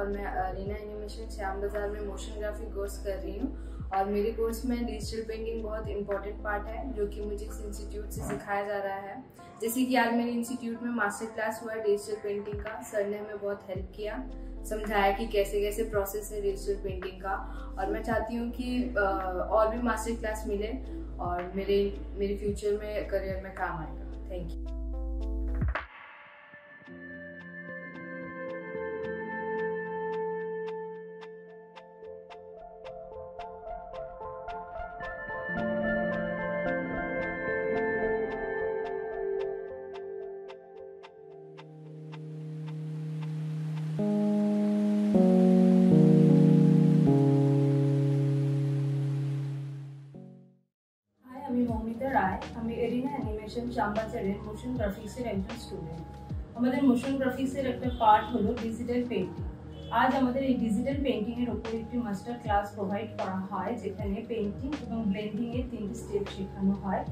और मैं रीना एनिमेशन श्याम बाजार में मोशन ग्राफिक कोर्स कर रही हूँ। और मेरे कोर्स में डिजिटल पेंटिंग बहुत इंपॉर्टेंट पार्ट है, जो कि मुझे इस इंस्टीट्यूट से सिखाया जा रहा है। जैसे कि आज मेरे इंस्टीट्यूट में मास्टर क्लास हुआ है डिजिटल पेंटिंग का। सर ने हमें बहुत हेल्प किया, समझाया कि कैसे कैसे प्रोसेस है डिजिटल पेंटिंग का। और मैं चाहती हूँ कि और भी मास्टर क्लास मिले और मेरे फ्यूचर में करियर में काम आएगा। Thank you. আমি মৌমিতা রায়। আমি এরিনা অ্যানিমেশন শ্যামবাজারের মোশন গ্রাফিক্সের একজন স্টুডেন্ট। আমাদের মোশন গ্রাফিক্সের একটা পার্ট হলো ডিজিটাল পেইন্টিং। আজ আমাদের এই ডিজিটাল পেইন্টিং এর উপর একটি মাস্টার ক্লাস প্রোভাইড করা হয়, যেখানে পেইন্টিং এবং ব্লেন্ডিং এর 3টি স্টেপ শেখানো হয়।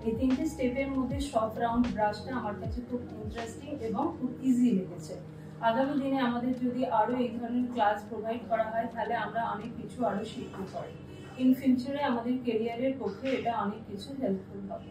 এই 3টি স্টেপের মধ্যে সফট রাউন্ড ব্রাশটা আমার কাছে খুব ইন্টারেস্টিং এবং খুব ইজি লেগেছে। আগামী দিনে আমাদের যদি আরো এই ধরনের ক্লাস প্রোভাইড করা হয়, তাহলে আমরা অনেক কিছু আরো শিখতে পারি। ইন ফিউচারে আমাদের ক্যারিয়ারের পক্ষে এটা অনেক কিছু হেল্পফুল হবে।